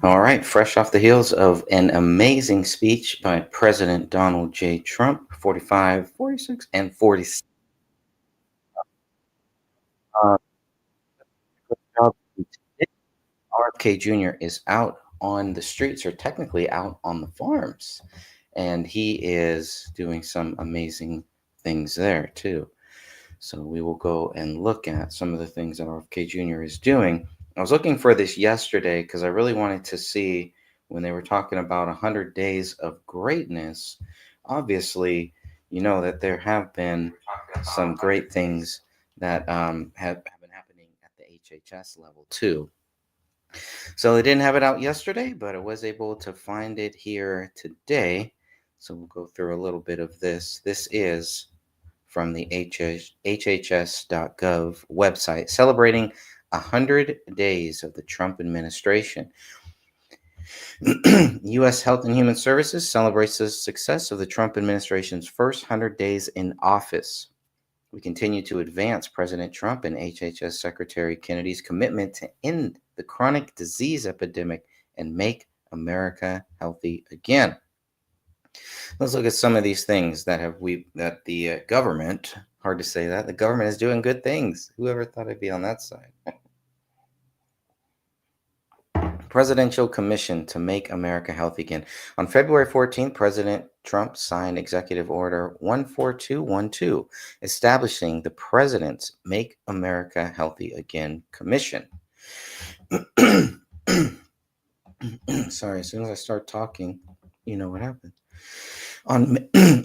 All right, fresh off the heels of an amazing speech by President Donald J. Trump, 45, 46, and 46. Uh, good job. RFK Jr. is out on the streets, or technically out on the farms, and he is doing some amazing things there too. So we will go and look at some of the things that RFK Jr. is doing. I was looking for this yesterday because I really wanted to see when they were talking about 100 days of greatness. Obviously, you know that there have been some great things that have been happening at the HHS level too. So they didn't have it out yesterday, but I was able to find it here today. So we'll go through a little bit of this. This is from the HHS.gov website, celebrating 100 days of the Trump administration. U.S. Health and Human Services celebrates the success of the Trump administration's first 100 days in office. We continue to advance President Trump and HHS Secretary Kennedy's commitment to end the chronic disease epidemic and make America healthy again. Let's look at some of these things that the government, hard to say that, the government is doing good things. Whoever thought I'd be on that side? Presidential Commission to Make America Healthy Again. On February 14th, President Trump signed Executive Order 14212, establishing the President's Make America Healthy Again Commission. Sorry, as soon as I start talking, you know what happens. On,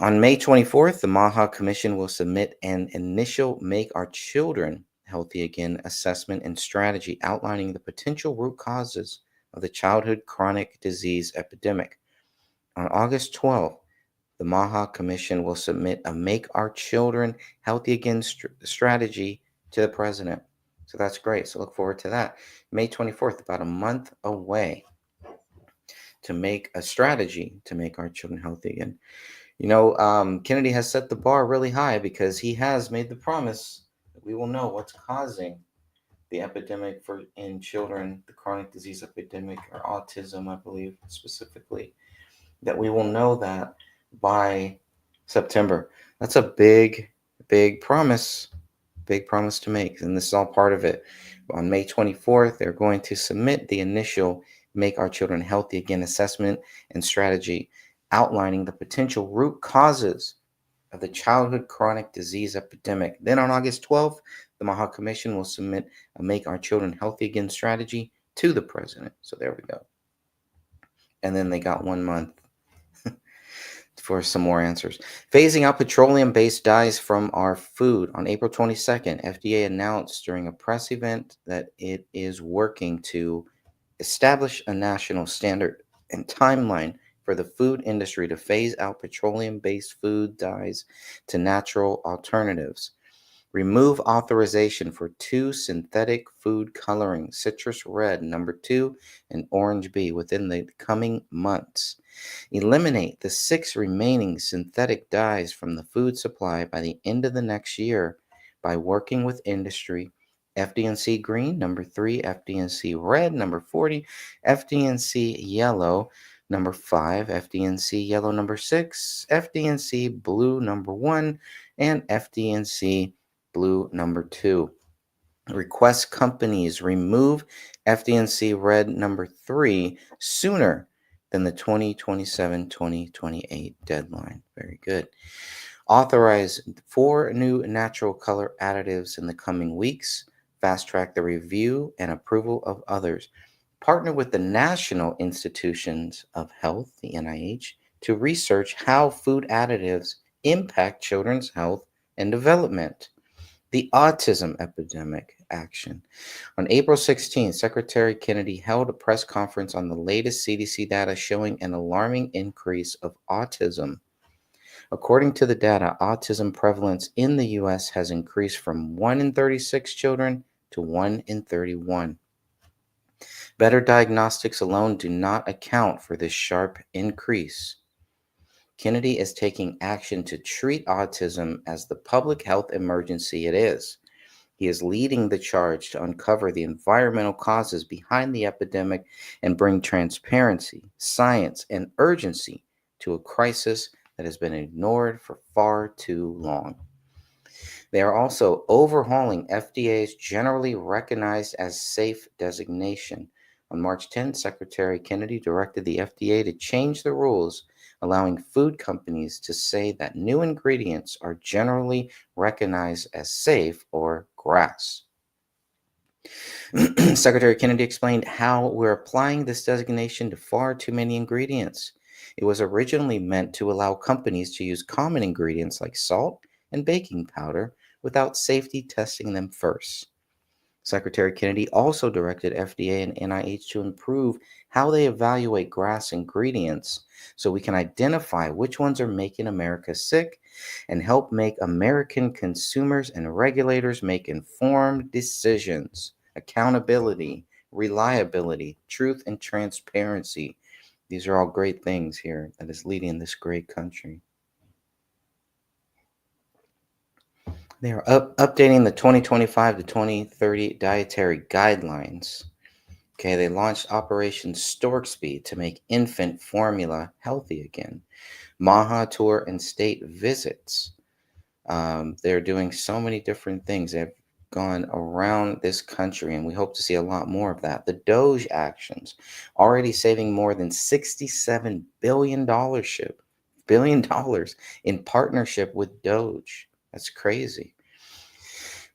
on May 24th, the MAHA Commission will submit an initial Make Our Children Healthy Again assessment and strategy outlining the potential root causes of the childhood chronic disease epidemic. On August 12th, the MAHA Commission will submit a Make Our Children Healthy Again strategy to the president. So that's great. So look forward to that. May 24th, about a month away, to make a strategy to make our children healthy again. Kennedy has set the bar really high because he has made the promise that we will know what's causing the epidemic in children, the chronic disease epidemic, or autism, I believe specifically, that we will know that by September. That's a big promise to make, and this is all part of it. On May 24th, they're going to submit the initial Make Our Children Healthy Again assessment and strategy outlining the potential root causes of the childhood chronic disease epidemic. Then on August 12th, the MAHA Commission will submit a Make Our Children Healthy Again strategy to the president. So there we go. And then they got 1 month for some more answers. Phasing out petroleum-based dyes from our food. On April 22nd, FDA announced during a press event that it is working to establish a national standard and timeline for the food industry to phase out petroleum-based food dyes to natural alternatives. Remove authorization for 2 synthetic food coloring, citrus red number 2 and orange B, within the coming months. Eliminate the 6 remaining synthetic dyes from the food supply by the end of the next year by working with industry. FD&C green number 3, FD&C red number 40, FD&C yellow number 5, FD&C yellow number 6, FD&C blue number 1, and FD&C blue number 2. Request companies remove FD&C red number 3 sooner than the 2027-2028 deadline. Very good. Authorize 4 new natural color additives in the coming weeks. Fast track the review and approval of others. Partner with the National Institutions of Health, the NIH, to research how food additives impact children's health and development. The autism epidemic action. On April 16th, Secretary Kennedy held a press conference on the latest CDC data showing an alarming increase of autism. According to the data, autism prevalence in the U.S. has increased from 1 in 36 children to 1 in 31. Better diagnostics alone do not account for this sharp increase. Kennedy is taking action to treat autism as the public health emergency it is. He is leading the charge to uncover the environmental causes behind the epidemic and bring transparency, science, and urgency to a crisis that has been ignored for far too long. They are also overhauling FDA's generally recognized as safe designation. On March 10th, Secretary Kennedy directed the FDA to change the rules, allowing food companies to say that new ingredients are generally recognized as safe or GRAS. Secretary Kennedy explained how we're applying this designation to far too many ingredients. It was originally meant to allow companies to use common ingredients like salt and baking powder without safety testing them first. Secretary Kennedy also directed FDA and NIH to improve how they evaluate GRAS ingredients so we can identify which ones are making America sick and help make American consumers and regulators make informed decisions. Accountability, reliability, truth, and transparency. These are all great things here that is leading this great country. They are updating the 2025 to 2030 dietary guidelines. Okay, they launched Operation Stork Speed to make infant formula healthy again. Maha tour and state visits. They're doing so many different things. They've gone around this country, and we hope to see a lot more of that. The Doge actions, already saving more than $67 billion in partnership with Doge. That's crazy.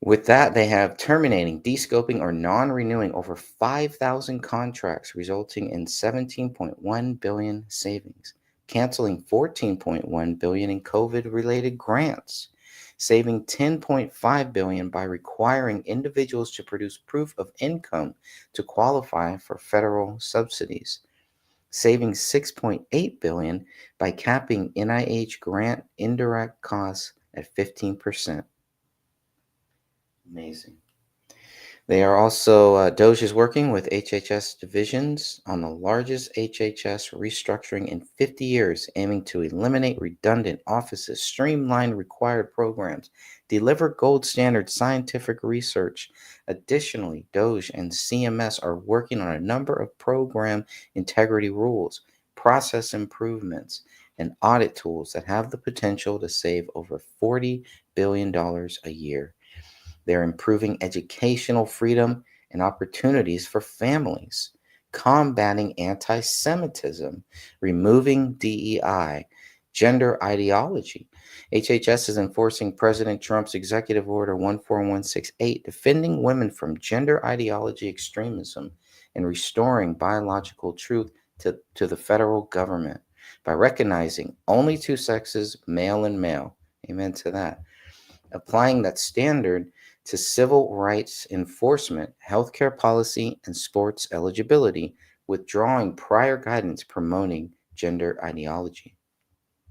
With that, they have terminating, descoping, or non-renewing over 5,000 contracts, resulting in 17.1 billion savings, canceling 14.1 billion in COVID-related grants, saving 10.5 billion by requiring individuals to produce proof of income to qualify for federal subsidies, saving 6.8 billion by capping NIH grant indirect costs at 15%. Amazing. They are also, Doge is working with HHS divisions on the largest HHS restructuring in 50 years, aiming to eliminate redundant offices, streamline required programs, deliver gold standard scientific research. Additionally, Doge and CMS are working on a number of program integrity rules, process improvements, and audit tools that have the potential to save over $40 billion a year. They're improving educational freedom and opportunities for families, combating anti Semitism, removing DEI, gender ideology. HHS is enforcing President Trump's Executive Order 14168, defending women from gender ideology extremism and restoring biological truth to the federal government by recognizing only two sexes, male and male. Amen to that. Applying that standard to civil rights enforcement, healthcare policy, and sports eligibility, withdrawing prior guidance promoting gender ideology.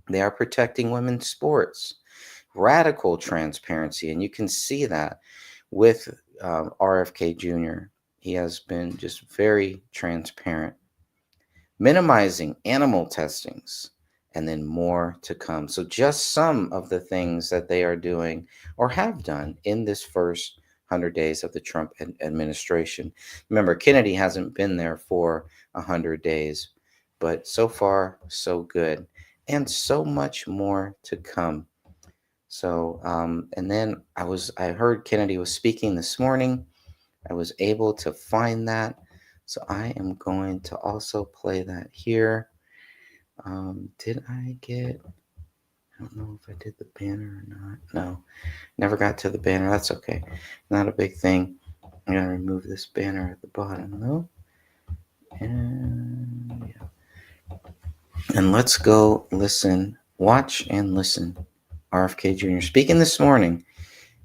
They are protecting women's sports, radical transparency, and you can see that with RFK Jr. He has been just very transparent, minimizing animal testings, and then more to come. So, just some of the things that they are doing or have done in this first 100 days of the Trump administration. Remember, Kennedy hasn't been there for 100 days, but so far, so good, and so much more to come. So, and then I heard Kennedy was speaking this morning. I was able to find that. So I am going to also play that here. Did I get, I don't know if I did the banner or not. No, never got to the banner. That's okay. Not a big thing. I'm going to remove this banner at the bottom though. And yeah. And let's go listen, watch and listen. RFK Jr. speaking this morning.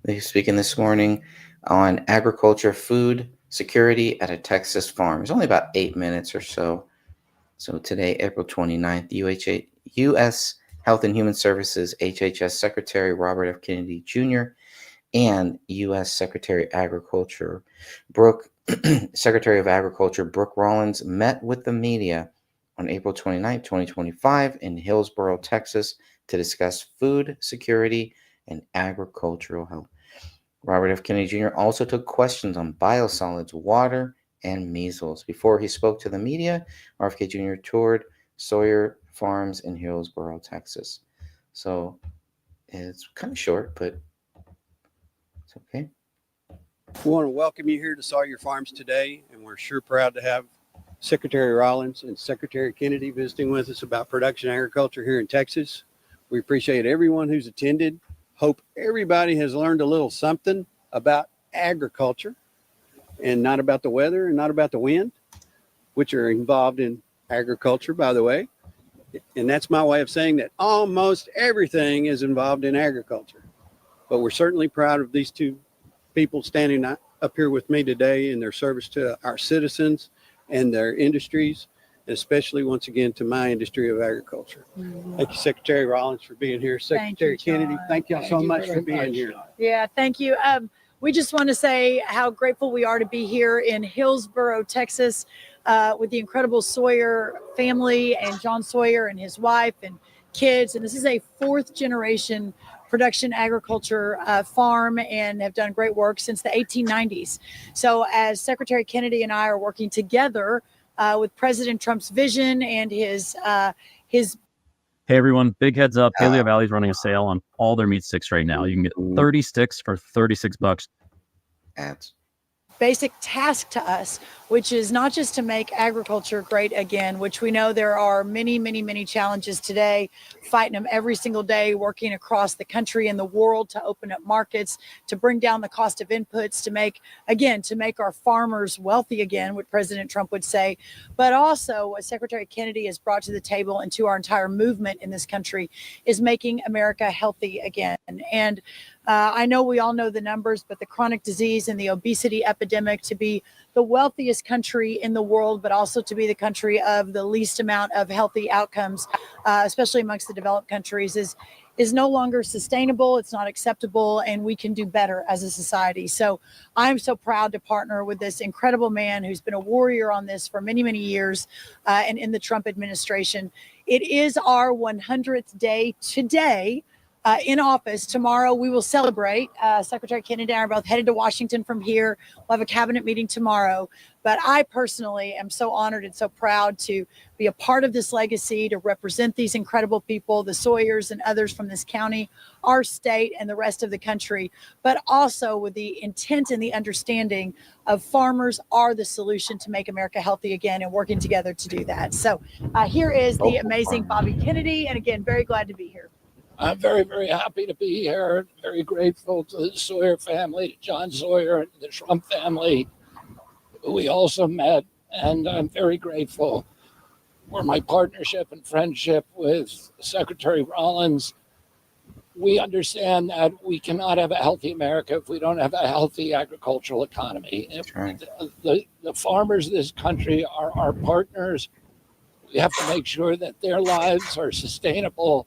He's speaking this morning on agriculture, food security at a Texas farm. It's only about 8 minutes or so. So today, April 29th, U.S. Health and Human Services, HHS Secretary Robert F. Kennedy Jr. and U.S. Secretary Secretary of Agriculture Brooke Rollins met with the media on April 29, 2025 in Hillsborough, Texas to discuss food security and agricultural health. Robert F. Kennedy Jr. also took questions on biosolids, water, and measles. Before he spoke to the media, RFK Jr. toured Sawyer Farms in Hillsboro, Texas. So it's kind of short, but it's okay. We want to welcome you here to Sawyer Farms today, and we're sure proud to have Secretary Rollins and Secretary Kennedy visiting with us about production agriculture here in Texas. We appreciate everyone who's attended. Hope everybody has learned a little something about agriculture and not about the weather and not about the wind, which are involved in agriculture, by the way. And that's my way of saying that almost everything is involved in agriculture. But we're certainly proud of these two people standing up here with me today in their service to our citizens and their industries, especially once again to my industry of agriculture. Thank you, Secretary Rollins, for being here. Secretary Kennedy, thank y'all so much for being here. Yeah, thank you. We just want to say how grateful we are to be here in Hillsboro, Texas, with the incredible Sawyer family and John Sawyer and his wife and kids. And this is a fourth generation production agriculture farm and have done great work since the 1890s. So as Secretary Kennedy and I are working together with President Trump's vision and his Hey everyone, big heads up. Paleo Valley's running a sale on all their meat sticks right now. You can get 30 sticks for $36. Ads. basic task to us, which is not just to make agriculture great again, which we know there are many, many, many challenges today, fighting them every single day, working across the country and the world to open up markets, to bring down the cost of inputs, to make our farmers wealthy again, what President Trump would say, but also what Secretary Kennedy has brought to the table and to our entire movement in this country is making America healthy again. And I know we all know the numbers, but the chronic disease and the obesity epidemic, to be the wealthiest country in the world, but also to be the country of the least amount of healthy outcomes, especially amongst the developed countries, is no longer sustainable. It's not acceptable, and we can do better as a society. So I'm so proud to partner with this incredible man who's been a warrior on this for many, many years, and in the Trump administration. It is our 100th day today. In office. Tomorrow we will celebrate. Secretary Kennedy and I are both headed to Washington from here. We'll have a cabinet meeting tomorrow. But I personally am so honored and so proud to be a part of this legacy, to represent these incredible people, the Sawyers and others from this county, our state, and the rest of the country, but also with the intent and the understanding of farmers are the solution to make America healthy again, and working together to do that. So here is the amazing Bobby Kennedy. And again, very glad to be here. I'm very, very happy to be here. Very grateful to the Sawyer family, to John Sawyer, and the Trump family, who we also met. And I'm very grateful for my partnership and friendship with Secretary Rollins. We understand that we cannot have a healthy America if we don't have a healthy agricultural economy. Right. The farmers of this country are our partners. We have to make sure that their lives are sustainable,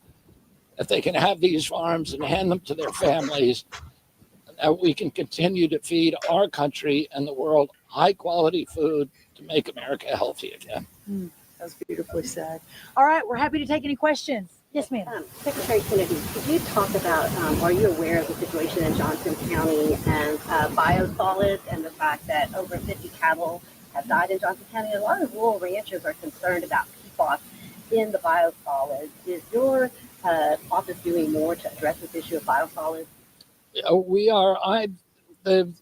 that they can have these farms and hand them to their families, and that we can continue to feed our country and the world high quality food to make America healthy again. That was beautifully said. All right, we're happy to take any questions. Yes, ma'am. Secretary Kennedy, could you talk about, are you aware of the situation in Johnson County and biosolids and the fact that over 50 cattle have died in Johnson County? A lot of rural ranchers are concerned about PFAS in the biosolids. Is your office doing more to address this issue of biosolids? We are. The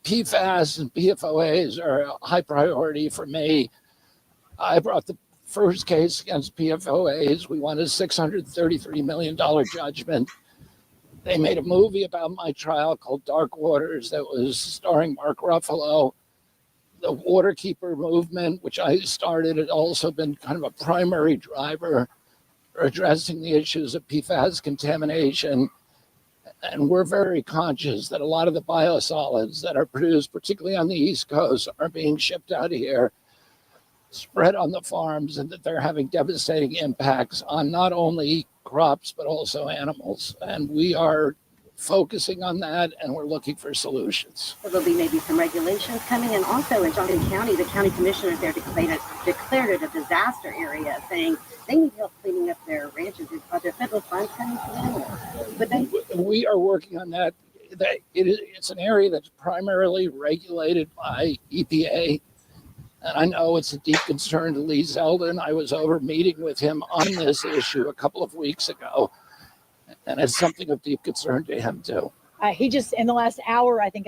PFAS and PFOAs are a high priority for me. I brought the first case against PFOAs. We won a $633 million judgment. They made a movie about my trial called Dark Waters that was starring Mark Ruffalo. The Waterkeeper movement, which I started, had also been kind of a primary driver for addressing the issues of PFAS contamination. And we're very conscious that a lot of the biosolids that are produced, particularly on the East Coast, are being shipped out here, spread on the farms, and that they're having devastating impacts on not only crops, but also animals. And we are focusing on that, and we're looking for solutions. So there'll be maybe some regulations coming, and also in Johnson County, the county commissioners there declared it a disaster area, saying they need help cleaning up their ranches. Are there federal funds coming to them? We are working on that. it's an area that's primarily regulated by EPA. And I know it's a deep concern to Lee Zeldin. I was over meeting with him on this issue a couple of weeks ago, and it's something of deep concern to him too. He just, in the last hour, I think,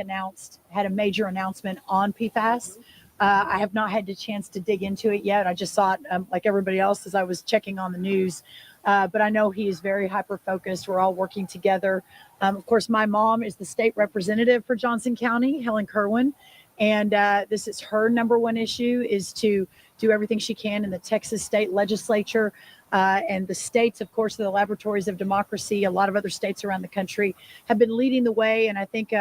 had a major announcement on PFAS. I have not had the chance to dig into it yet. I just saw it like everybody else as I was checking on the news. But I know he is very hyper-focused. We're all working together. Of course, my mom is the state representative for Johnson County, Helen Kerwin. And this is her number one issue, is to do everything she can in the Texas state legislature. And the states, of course, are the laboratories of democracy. A lot of other states around the country have been leading the way. And I think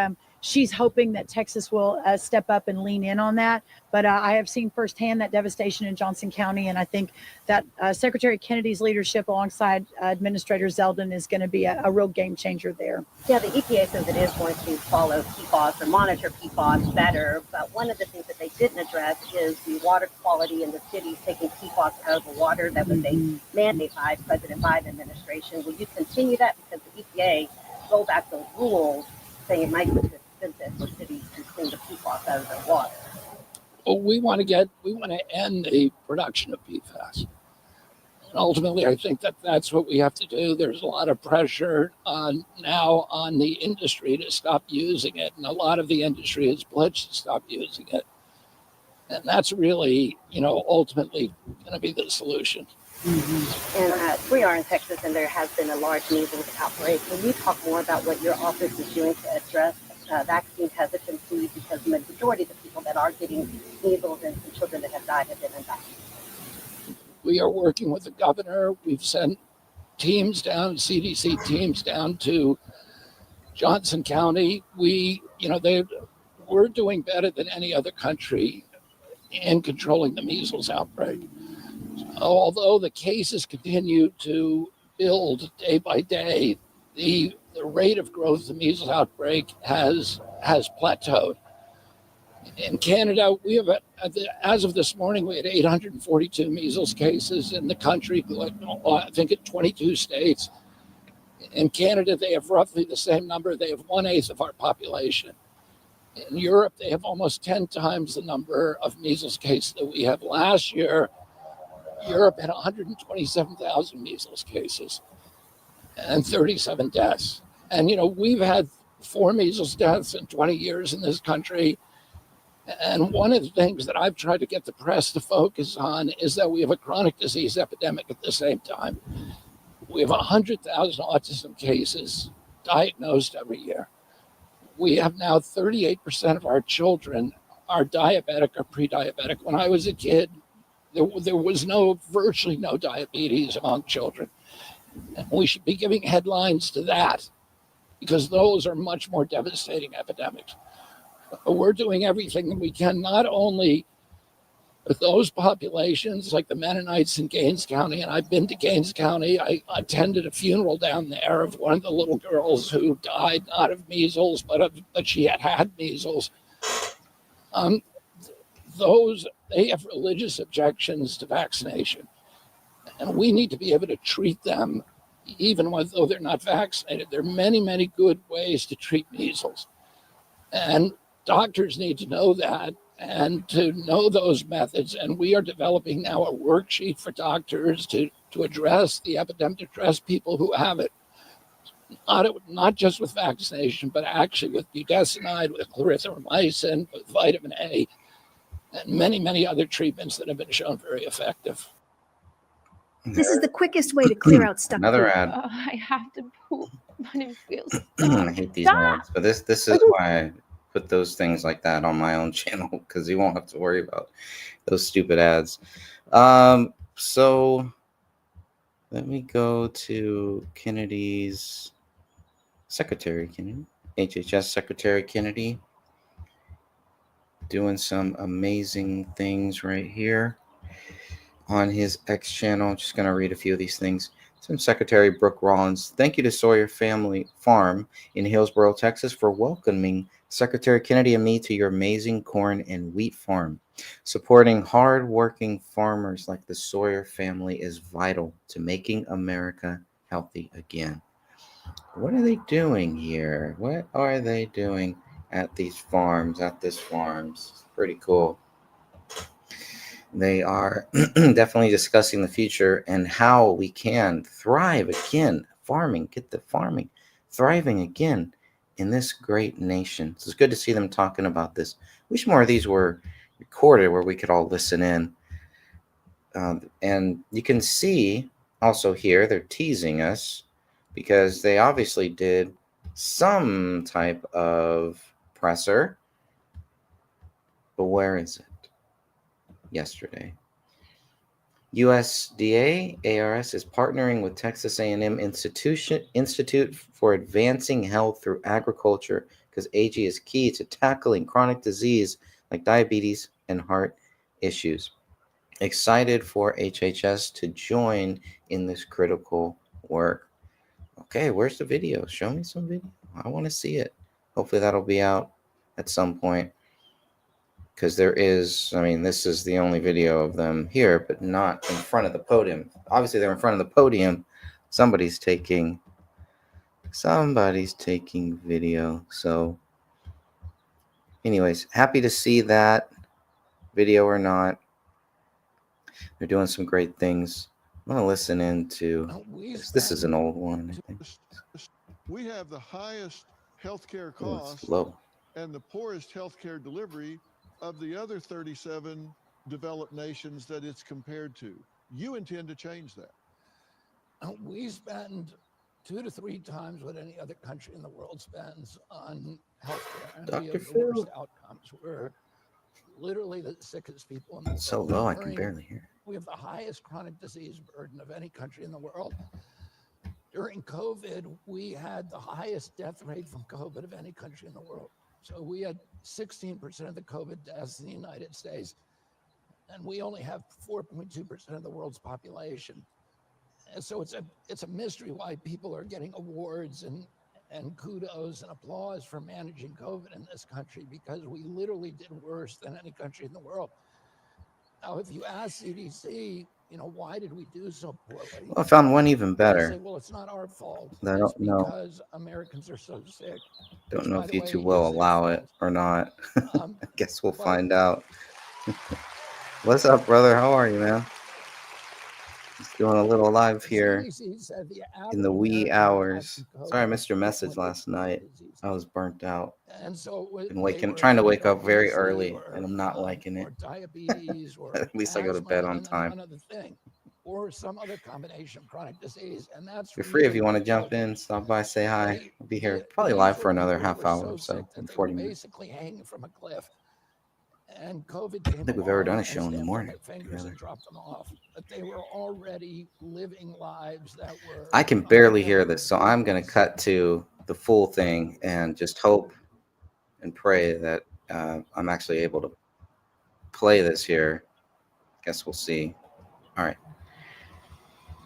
she's hoping that Texas will step up and lean in on that. But I have seen firsthand that devastation in Johnson County. And I think that Secretary Kennedy's leadership alongside Administrator Zeldin is going to be a real game changer there. Yeah, the EPA says it is going to follow PFAS or monitor PFAS better. But one of the things that they didn't address is the water quality in the cities, taking PFAS out of the water. That was a mandate by President Biden administration. Will you continue that? Because the EPA rolled back those rules saying it might be expensive for cities to clean the PFAS out of their water. Well, we want to end the production of PFAS. And ultimately, I think that's what we have to do. There's a lot of pressure now on the industry to stop using it. And a lot of the industry has pledged to stop using it. And that's really, ultimately going to be the solution. And we are in Texas, and there has been a large measles outbreak. Can you talk more about what your office is doing to address vaccine hesitancy? Because the majority of the people that are getting measles and some children that have died have been unvaccinated. We are working with the governor. We've sent teams down, CDC teams down to Johnson County. We're doing better than any other country in controlling the measles outbreak. Although the cases continue to build day by day, the rate of growth of the measles outbreak has plateaued. In Canada, we have, as of this morning, we had 842 measles cases in the country, I think in 22 states. In Canada, they have roughly the same number. They have 1/8 of our population. In Europe, they have almost 10 times the number of measles cases that we have. Last year, Europe had 127,000 measles cases and 37 deaths. And, we've had 4 measles deaths in 20 years in this country. And one of the things that I've tried to get the press to focus on is that we have a chronic disease epidemic at the same time. We have 100,000 autism cases diagnosed every year. We have now 38% of our children are diabetic or pre-diabetic. When I was a kid, there was virtually no diabetes among children. And we should be giving headlines to that, because those are much more devastating epidemics. We're doing everything that we can, not only with those populations like the Mennonites in Gaines County, and I've been to Gaines County. I attended a funeral down there of one of the little girls who died not of measles, but she had measles. They have religious objections to vaccination, and we need to be able to treat them even though they're not vaccinated. There are many, many good ways to treat measles, and doctors need to know that and to know those methods. And we are developing now a worksheet for doctors to address the epidemic, to address people who have it, not just with vaccination, but actually with budesonide, with clarithromycin, with vitamin A, and many, many other treatments that have been shown very effective. This is the quickest way to clear out stuck Another food. ad. I have to poop, but it feels I hate these ads, but this is why I put those things like that on my own channel, because you won't have to worry about those stupid ads. So let me go to Kennedy's Secretary Kennedy, HHS Secretary Kennedy, doing some amazing things right here on his X channel. Just going to read a few of these things. From Secretary Brooke Rollins, thank you to Sawyer Family Farm in Hillsboro, Texas, for welcoming Secretary Kennedy and me to your amazing corn and wheat farm. Supporting hard-working farmers like the Sawyer family is vital to making America healthy again. What are they doing here? What are they doing at these farms? At this farms, it's pretty cool. They are definitely discussing the future and how we can thrive again. Farming, get the farming thriving again in this great nation. So it's good to see them talking about this. Wish more of these were recorded where we could all listen in. And you can see also here they're teasing us because they obviously did some type of presser. But where is it? Yesterday. USDA ARS is partnering with Texas A&M Institute for Advancing Health Through Agriculture because AG is key to tackling chronic disease like diabetes and heart issues. Excited for HHS to join in this critical work. Okay, where's the video? Show me some video. I want to see it. Hopefully that'll be out at some point. Because there is, I mean, this is the only video of them here, but not in front of the podium. Obviously, they're in front of the podium. Somebody's taking video. So, anyways, happy to see that video or not. They're doing some great things. I'm going to listen into this is an old one, I think. We have the highest healthcare Oh, it's costs low. and the poorest healthcare delivery of the other 37 developed nations that it's compared to. You intend to change that. We spend 2 to 3 times what any other country in the world spends on healthcare, and we Dr. have the worst Phil. outcomes. We're literally the sickest people in the world. It's so low, I can barely hear. We have the highest chronic disease burden of any country in the world. During COVID, we had the highest death rate from COVID of any country in the world. So we had 16% of the COVID deaths in the United States, and we only have 4.2% of the world's population. And so it's a mystery why people are getting awards and kudos and applause for managing COVID in this country, because we literally did worse than any country in the world. Now, if you ask CDC, why did we do so poorly? Well, I found one even better. Say, well, it's not our fault. I don't know. Because Americans are so sick. Don't know By if the YouTube way, will is their allow it fault. or not. I guess we'll but- find out. What's up, brother? How are you, man? Just doing a little live here CDC said the in the wee average American hours. died from Sorry, I COVID missed your with message one last night. disease. I was burnt out. And so Been trying to wake up very early, and I'm not liking it. Or diabetes, or At least I go to asthma, bed on and then time. Another thing, or some other combination of chronic disease, and that's You're free if you want to really jump COVID. in, stop by, say hi. They- I'll be here they- probably these live were for another people who half were hour or so, sick that they 40 were minutes. basically hanging from a cliff. And COVID came I think we've ever done a along show in and the snapped morning their fingers together. and dropped them off. But they were already living lives that were. I can barely hear this, so I'm going to cut to the full thing and just hope and pray that I'm actually able to play this here. Guess we'll see. All right.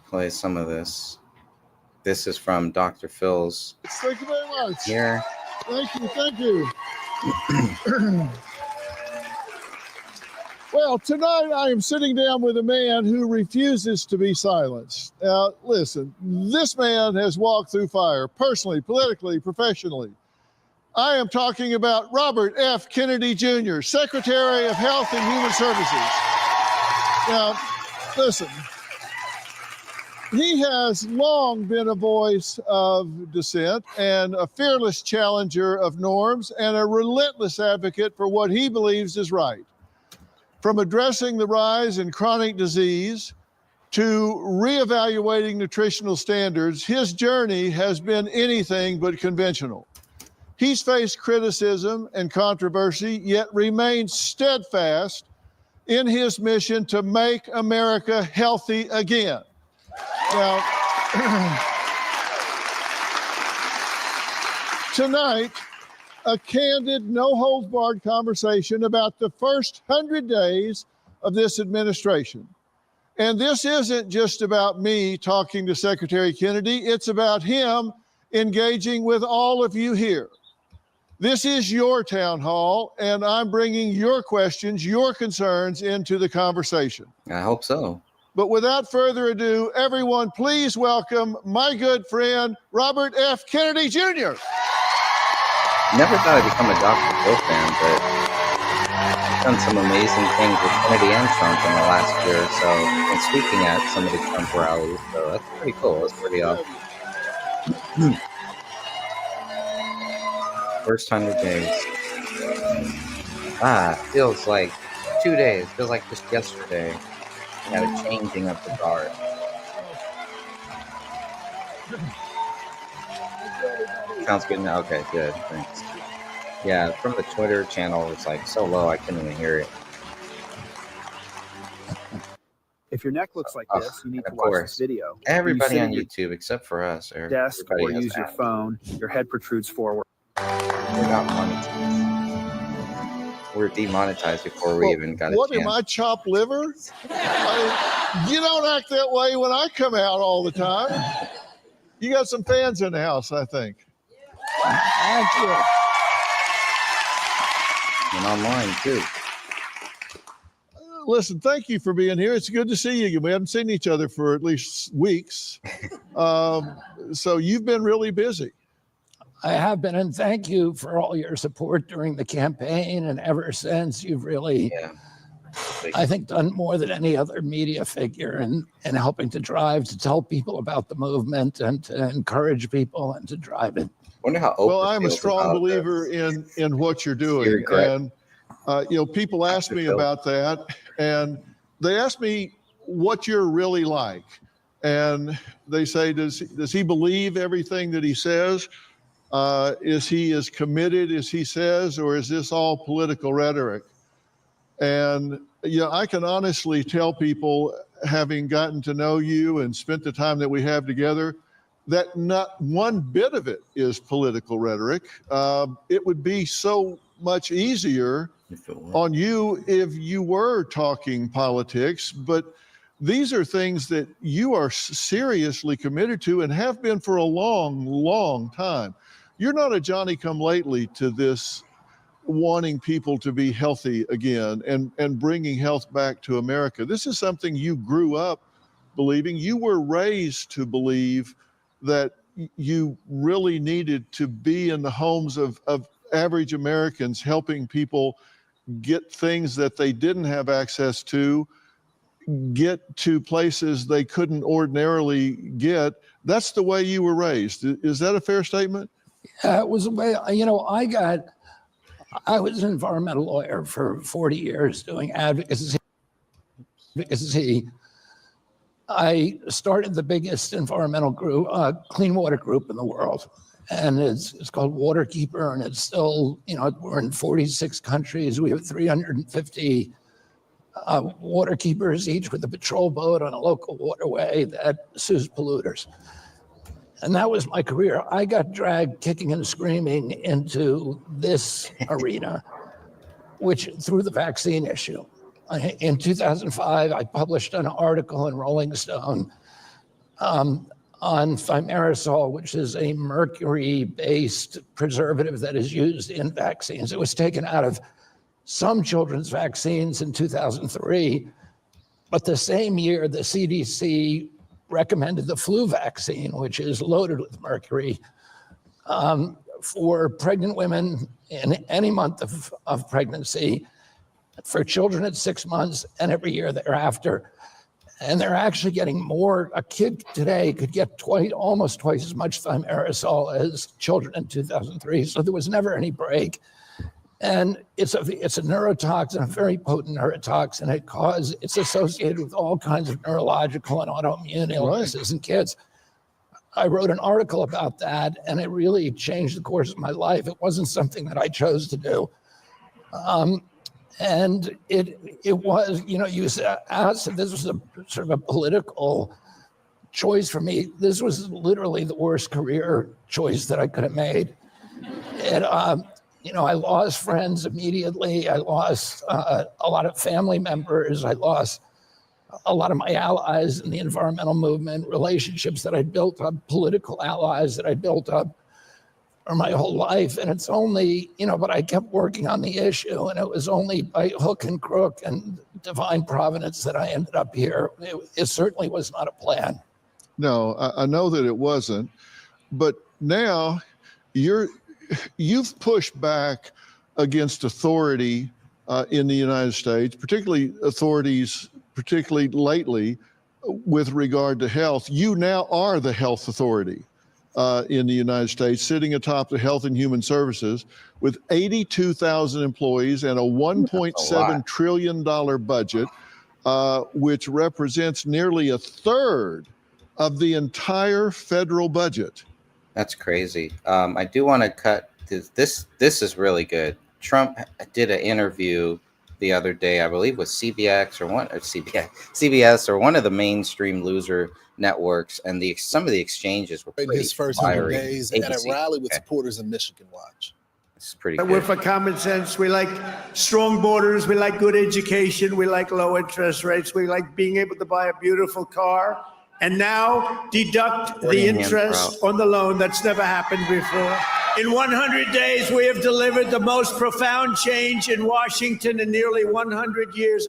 Play some of this. This is from Dr. Phil's Thank you very much. here. Thank you. Well, tonight I am sitting down with a man who refuses to be silenced. Now, listen, this man has walked through fire personally, politically, professionally. I am talking about Robert F. Kennedy Jr., Secretary of Health and Human Services. Now, listen, he has long been a voice of dissent and a fearless challenger of norms and a relentless advocate for what he believes is right. From addressing the rise in chronic disease to reevaluating nutritional standards, his journey has been anything but conventional. He's faced criticism and controversy, yet remains steadfast in his mission to make America healthy again. Now, tonight, a candid, no-holds-barred conversation about the first 100 days of this administration. And this isn't just about me talking to Secretary Kennedy, it's about him engaging with all of you here. This is your town hall, and I'm bringing your questions, your concerns into the conversation. I hope so. But without further ado, everyone, please welcome my good friend, Robert F. Kennedy Jr. Never thought I'd become a Dr. Phil fan, but he's done some amazing things with Kennedy and Trump in the last year or so, and speaking at some of the Trump rallies. So that's pretty cool. That's pretty awesome. First 100 days. Feels like 2 days. Feels like just yesterday. Yeah, the changing of the guard. Sounds good now. Okay, good. Thanks. Yeah, from the Twitter channel, it's like so low I couldn't even hear it. If your neck looks like this, you need to of watch course. this video. Everybody sit on at your YouTube except for us. desk or Everybody has use your apps. phone, your head protrudes forward. We're not monetized. We're demonetized before we even got a What chance. am I, chopped liver? You don't act that way when I come out all the time. You got some fans in the house, I think. Thank you. And online too. Listen, thank you for being here. It's good to see you again. We haven't seen each other for at least weeks. So you've been really busy. I have been, and thank you for all your support during the campaign and ever since. You've really, I think, done more than any other media figure in helping to tell people about the movement and to encourage people and to drive it. Wonder how Well, I'm a strong believer in what you're doing. And, people ask me about that, and they ask me what you're really like. And they say, does he believe everything that he says? Is he as committed as he says, or is this all political rhetoric? And I can honestly tell people, having gotten to know you and spent the time that we have together, that not one bit of it is political rhetoric. It would be so much easier on you if you were talking politics, but these are things that you are seriously committed to and have been for a long, long time. You're not a Johnny-come-lately to this wanting people to be healthy again and bringing health back to America. This is something you grew up believing. You were raised to believe that you really needed to be in the homes of average Americans, helping people get things that they didn't have access to, get to places they couldn't ordinarily get. That's the way you were raised. Is that a fair statement? Yeah, it was a way, I was an environmental lawyer for 40 years doing advocacy. I started the biggest environmental group, clean water group in the world. And it's called Waterkeeper, and it's still, we're in 46 countries. We have 350 waterkeepers, each with a patrol boat on a local waterway that sues polluters. And that was my career. I got dragged kicking and screaming into this arena, which through the vaccine issue. In 2005, I published an article in Rolling Stone on thimerosal, which is a mercury-based preservative that is used in vaccines. It was taken out of some children's vaccines in 2003, but the same year, the CDC recommended the flu vaccine, which is loaded with mercury, for pregnant women in any month of pregnancy, for children at 6 months, and every year thereafter. And they're actually getting more. A kid today could get almost twice as much thimerosal as children in 2003. So there was never any break. And it's a neurotoxin, a very potent neurotoxin. It's associated with all kinds of neurological and autoimmune illnesses in kids. I wrote an article about that, and it really changed the course of my life. It wasn't something that I chose to do. And it was, you asked if this was a sort of a political choice for me. This was literally the worst career choice that I could have made. And, I lost friends immediately. I lost a lot of family members. I lost a lot of my allies in the environmental movement, relationships that I built up, political allies that I built up. or my whole life. And it's only, but I kept working on the issue, and it was only by hook and crook and divine providence that I ended up here. It certainly was not a plan. No, I know that it wasn't, but now you've pushed back against authority in the United States, particularly lately with regard to health. You now are the health authority in the United States, sitting atop the Health and Human Services with 82,000 employees and a $1.7 trillion budget, which represents nearly a third of the entire federal budget. That's crazy. I do want to cut this. This is really good. Trump did an interview the other day, I believe, with CBS or one of the mainstream loser networks, and some of the exchanges were pretty his first 100 fiery. days at a rally with supporters of Michigan Watch. It's pretty We're good. for common sense. We like strong borders. We like good education. We like low interest rates. We like being able to buy a beautiful car. And now deduct the interest on the loan. That's never happened before. In 100 days, we have delivered the most profound change in Washington in nearly 100 years.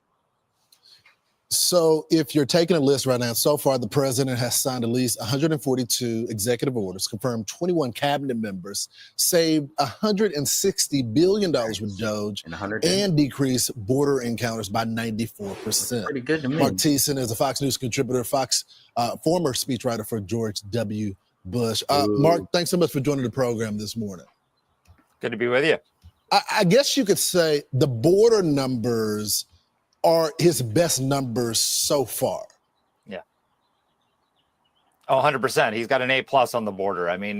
So if you're taking a list right now, so far the president has signed at least 142 executive orders, confirmed 21 cabinet members, saved $160 billion with Doge, and decreased border encounters by 94%. Pretty good to me. Mark Thiessen is a Fox News contributor, former speechwriter for George W. Bush. Mark, thanks so much for joining the program this morning. Good to be with you. I guess you could say the border numbers are his best numbers so far. Yeah. Oh, 100%. He's got an A+ on the border. I mean,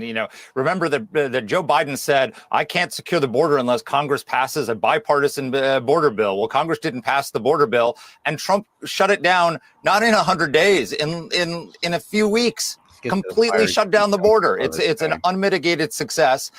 remember that Joe Biden said, I can't secure the border unless Congress passes a bipartisan border bill. Well, Congress didn't pass the border bill, and Trump shut it down, not in 100 days, in a few weeks, completely shut down the border. It's an unmitigated success.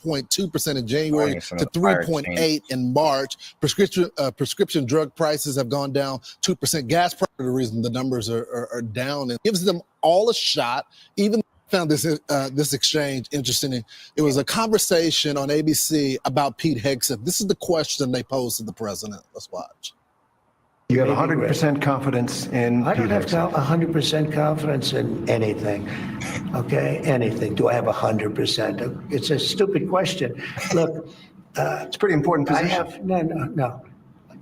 0.2% in January to 3.8% in March. Prescription drug prices have gone down 2%. Gas prices are the reason the numbers are down. It gives them all a shot. Even found this exchange interesting. It was a conversation on ABC about Pete Hegseth. This is the question they posed to the president. Let's watch. You have 100% confidence in I don't Pete have Hegseth. 100% confidence in anything. Okay, anything. Do I have 100%? It's a stupid question. Look, it's a pretty important position. No.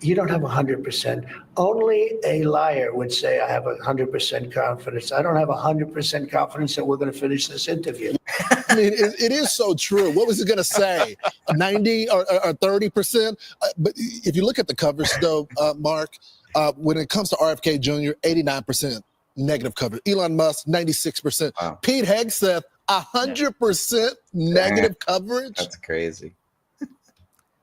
You don't have 100%. Only a liar would say I have 100% confidence. I don't have 100% confidence that we're going to finish this interview. I mean, it is so true. What was it going to say? 90 or 30%? But if you look at the coverage, though, Mark, when it comes to RFK Jr., 89% negative coverage. Elon Musk, 96%. Wow. Pete Hegseth, 100% negative coverage. That's crazy.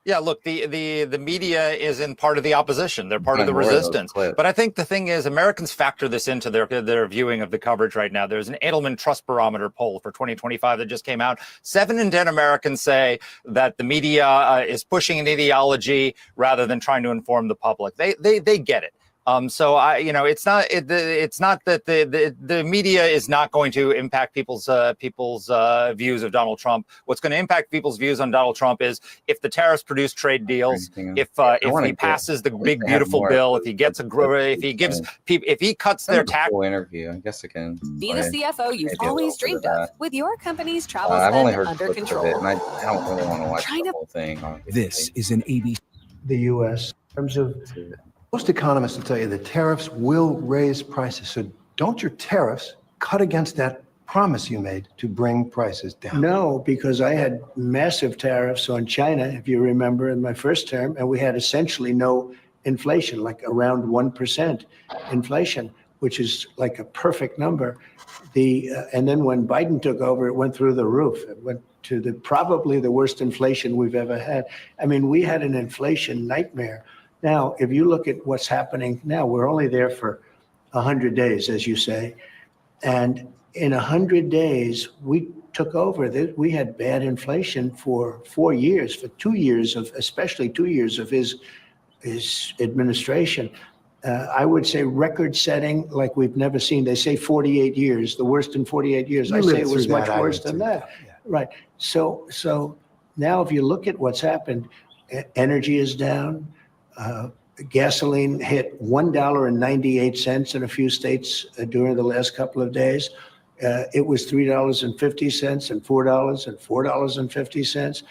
Yeah, look, the media is in part of the opposition. They're part of the resistance. But I think the thing is, Americans factor this into their viewing of the coverage right now. There's an Edelman Trust Barometer poll for 2025 that just came out. 7 in 10 Americans say that the media is pushing an ideology rather than trying to inform the public. They get it. So it's not that the media is not going to impact people's views of Donald Trump. What's going to impact people's views on Donald Trump is if the tariffs produce trade deals, if he passes the big beautiful bill, if he cuts their tax. Interview. I guess I can be the CFO you've always dreamed of with your company's travel I've only spend heard under control. Of it, and I don't really want to watch the whole thing. This is an ABC. The U.S. in terms of Most economists will tell you that tariffs will raise prices. So don't your tariffs cut against that promise you made to bring prices down? No, because I had massive tariffs on China, if you remember, in my first term, and we had essentially no inflation, like around 1% inflation, which is like a perfect number. And then when Biden took over, it went through the roof. It went to probably the worst inflation we've ever had. I mean, we had an inflation nightmare. Now, if you look at what's happening now, we're only there for 100 days, as you say. And in 100 days, we took over. We had bad inflation for 4 years, for 2 years especially 2 years of his administration. I would say record-setting like we've never seen. They say 48 years, the worst in 48 years. You I say lived it was through much that, I worse lived than through that. Right. So now if you look at what's happened, energy is down. Gasoline hit $1.98 in a few states during the last couple of days. It was $3.50 and $4 and $4.50.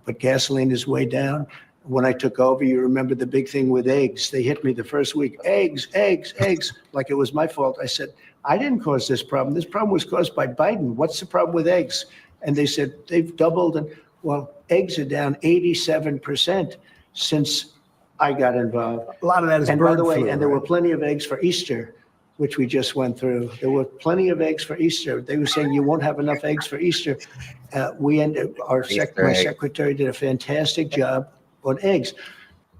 But gasoline is way down. When I took over, you remember the big thing with eggs. They hit me the first week, eggs, like it was my fault. I said, I didn't cause this problem. This problem was caused by Biden. What's the problem with eggs? And they said, they've doubled. And well, eggs are down 87% since I got involved. A lot of that is and bird by the way, flu, and there right? were plenty of eggs for Easter, which we just went through. There were plenty of eggs for Easter. They were saying you won't have enough eggs for Easter. My secretary did a fantastic job on eggs.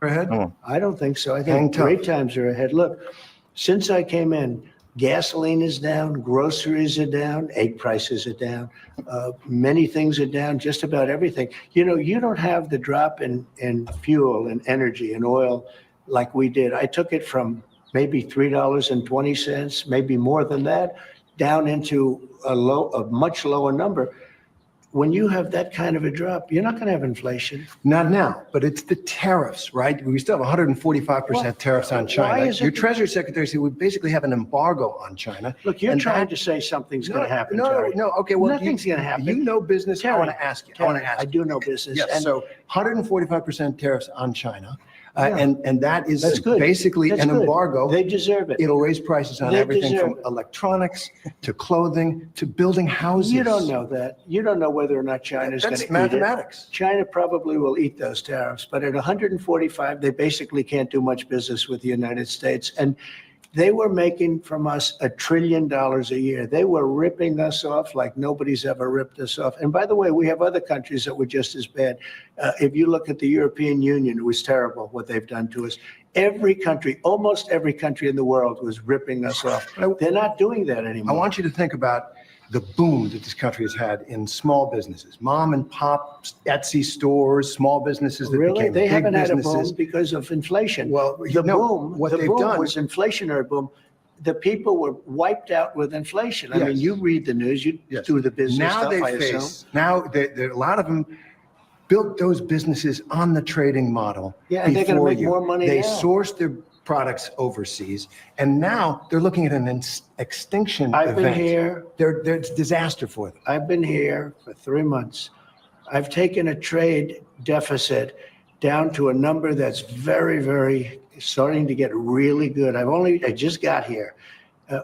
Ahead? I don't think so. I Hang think tough. great times are ahead. Look, since I came in, gasoline is down, groceries are down, egg prices are down, many things are down, just about everything. You know, you don't have the drop in fuel and energy and oil like we did. I took it from maybe $3.20, maybe more than that, down into a much lower number. When you have that kind of a drop, you're not going to have inflation. Not now, but it's the tariffs, right? We still have 145% tariffs on China. Why is it Your Treasury Secretary said we basically have an embargo on China. Look, you're trying to say something's going to happen, Terry. No, okay, well, Nothing's going to happen. You know business. Terry, I want to ask you. I do know business. Yes, and so 145% tariffs on China. Yeah. And that is That's good. basically That's an good. embargo. They deserve it. It'll raise prices on They everything deserve from it. electronics to clothing to building houses. You don't know that. You don't know whether or not China's going to That's eat mathematics. it. China probably will eat those tariffs, but at 145, they basically can't do much business with the United States. And they were making from us $1 trillion a year. They were ripping us off like nobody's ever ripped us off. And by the way, we have other countries that were just as bad. If you look at the European Union, it was terrible what they've done to us. Every country, almost every country in the world was ripping us off. They're not doing that I anymore. want you to think about the boom that this country has had in small businesses, mom and pop Etsy stores, small businesses that Really? became They big haven't businesses. had a boom because of inflation. Well, the boom what they've done was inflationary boom. The people were wiped out with inflation. I Yes. mean, you read the news, you Yes. do the business now stuff, they I face assume. now a lot of them built those businesses on the trading model. Yeah, and they're gonna before make you. more money They now. sourced their products overseas, and now they're looking at an extinction I've been event. here. It's disaster for them. I've been here for 3 months. I've taken a trade deficit down to a number that's very, very starting to get really good. I just got here.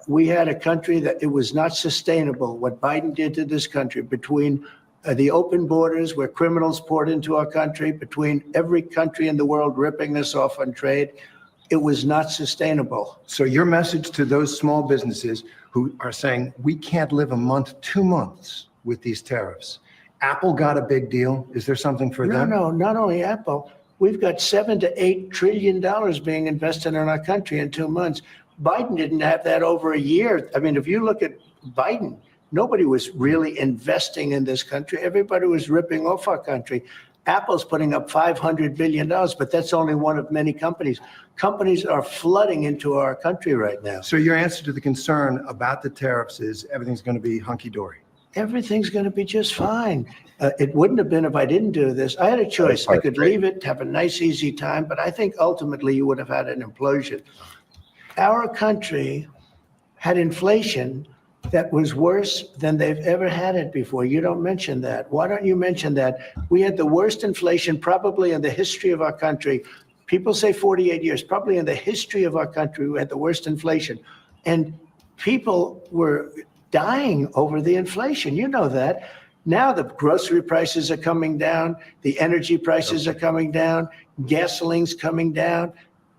We had a country that it was not sustainable. What Biden did to this country between the open borders where criminals poured into our country, between every country in the world ripping us off on trade, it was not sustainable. So your message to those small businesses who are saying, we can't live a month, 2 months with these tariffs. Apple got a big deal. Is there something for them? No, not only Apple. We've got $7 to $8 trillion being invested in our country in 2 months. Biden didn't have that over a year. I mean, if you look at Biden, nobody was really investing in this country. Everybody was ripping off our country. Apple's putting up $500 billion, but that's only one of many companies. Companies are flooding into our country right now. So your answer to the concern about the tariffs is everything's going to be hunky-dory. Everything's going to be just fine. It wouldn't have been if I didn't do this. I had a choice. I could leave it, have a nice, easy time, but I think ultimately you would have had an implosion. Our country had inflation that was worse than they've ever had it before. You don't mention that. Why don't you mention that? We had the worst inflation probably in the history of our country. People say 48 years, probably in the history of our country, we had the worst inflation. And people were dying over the inflation. You know that. Now the grocery prices are coming down. The energy prices are coming down. Gasoline's coming down.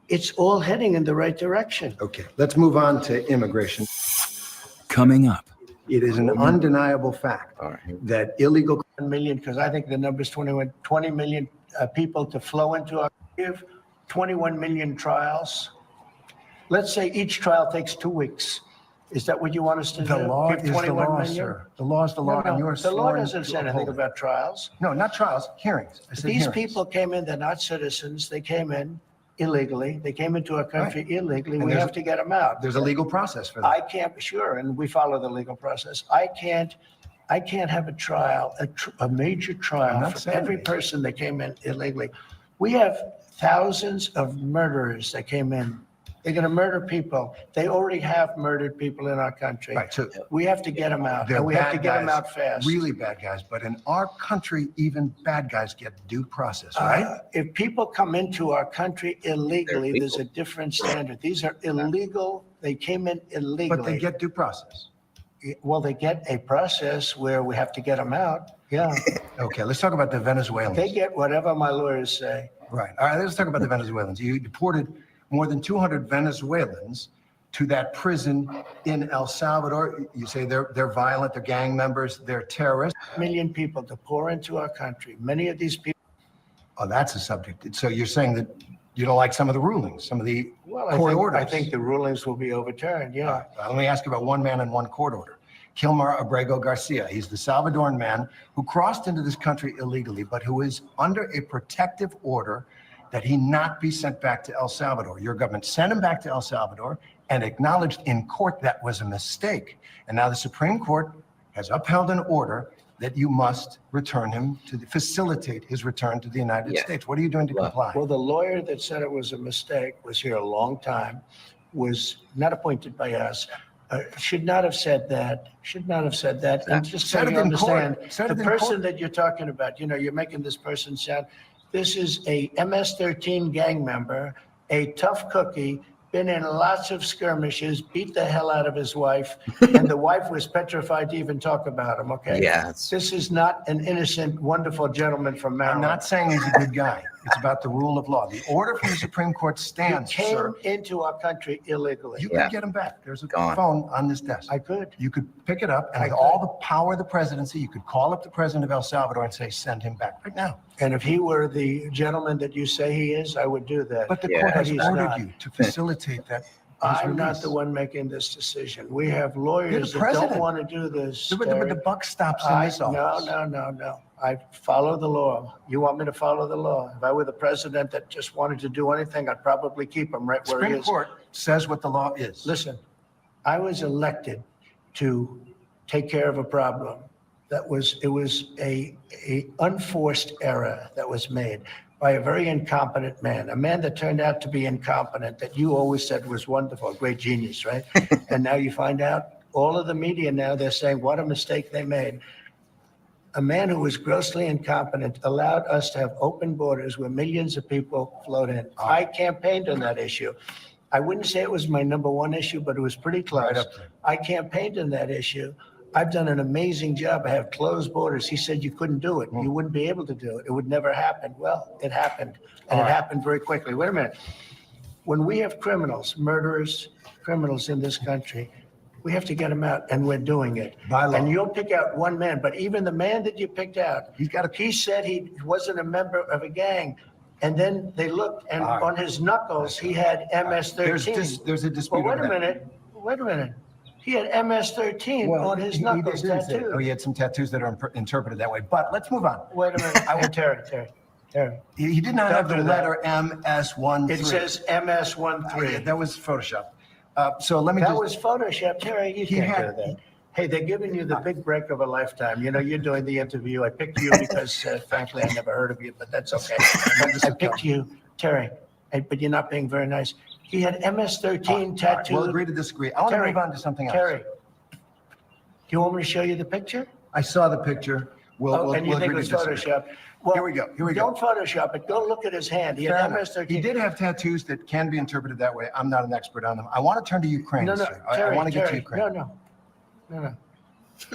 It's all heading in the right direction. Okay, let's move on to immigration. Coming up. It is an undeniable fact that illegal 1 million, because I think the number's 20 million people to flow into our give 21 million trials. Let's say each trial takes 2 weeks. Is that what you want us to do? The law Give is the 21 law, million? sir. The law is the law. No, and you are the law sworn doesn't to say anything uphold it. about trials. No, not trials, hearings. I said These hearings. people came in, they're not citizens. They came in illegally. They came into our country illegally. And We there's have to get them out. There's a legal process for that. I can't, sure, and we follow the legal process. I can't have a trial, a major trial for every person that came in illegally. We have thousands of murderers that came in. They're going to murder people. They already have murdered people in our country. Right, so we have to get them out, they're and we have to bad get them guys, out fast. really bad guys. But in our country, even bad guys get due process, right? If people come into our country illegally, there's a different standard. These are illegal. They came in illegally. But they get due process. Well, they get a process where we have to get them out. Yeah. Okay, let's talk about the Venezuelans. They get whatever my lawyers say. Right. All right, let's talk about the Venezuelans. You deported more than 200 Venezuelans to that prison in El Salvador. You say they're violent, they're gang members, they're terrorists. 1 million people to pour into our country. Many of these people. Oh, that's a subject. So you're saying that you don't like some of the rulings, some of the court orders. I think the rulings will be overturned, yeah. Let me ask you about one man and one court order. Kilmar Abrego Garcia. He's the Salvadoran man who crossed into this country illegally, but who is under a protective order that he not be sent back to El Salvador. Your government sent him back to El Salvador and acknowledged in court that was a mistake. And now the Supreme Court has upheld an order that you must return him to facilitate his return to the United States. What are you doing to comply? Well, the lawyer that said it was a mistake was here a long time, was not appointed by us, should not have said that, And just so you understand, the person that you're talking about, you're making this person sound, this is a MS-13 gang member, a tough cookie, been in lots of skirmishes, beat the hell out of his wife, and the wife was petrified to even talk about him, okay? Yeah. This is not an innocent, wonderful gentleman from Maryland. I'm not saying he's a good guy. It's about the rule of law. The order from the Supreme Court stands, He came sir. into our country illegally. You could get him back. There's a phone on this desk. I could. You could pick it up, and with all the power of the presidency, you could call up the president of El Salvador and say, send him back right now. And if he were the gentleman that you say he is, I would do that. But the court has He's ordered not. you to facilitate that. I'm not the one making this decision. We have lawyers that don't president. want to do this. But the buck stops in this office. No. I follow the law. You want me to follow the law? If I were the president that just wanted to do anything, I'd probably keep him right where he Supreme is. Court says what the law is. Listen, I was elected to take care of a problem. It was a unforced error that was made by a very incompetent man, a man that turned out to be incompetent, that you always said was wonderful, a great genius, right? And now you find out, all of the media now, they're saying what a mistake they made. A man who was grossly incompetent allowed us to have open borders where millions of people flowed in. I campaigned on that issue. I wouldn't say it was my number one issue, but it was pretty close. Right up there. I campaigned on that issue. I've done an amazing job. I have closed borders. He said you couldn't do it. You wouldn't be able to do it. It would never happen. Well, it happened, and it happened very quickly. Wait a minute. When we have criminals, murderers, criminals in this country, we have to get them out, and we're doing it. By law. And you'll pick out one man, but even the man that you picked out, he said he wasn't a member of a gang. And then they looked, and on his knuckles, he had MS-13. There's a dispute. Well, wait a minute. He had MS-13 on his knuckles tattooed. Oh, he had some tattoos that are interpreted that way. But let's move on. Wait a minute. Terry. He did not have the letter MS-13. It says MS-13. That was Photoshop. So let me That was Photoshop, Terry. You can't do that. Hey, they're giving you the big break of a lifetime. You're doing the interview. I picked you because, frankly, I never heard of you, but that's okay. I picked you, Terry, but you're not being very nice. He had MS-13 tattooed. We'll agree to disagree. I want to move on to something else. Terry, do you want me to show you the picture? I saw the picture. And you think it was Photoshop? Well, Here we go. Don't Photoshop it. Go look at his hand. He had MS-13. He did have tattoos that can be interpreted that way. I'm not an expert on them. I want to turn to Ukraine. No, sir. Terry, I want to get to Terry, Ukraine. No.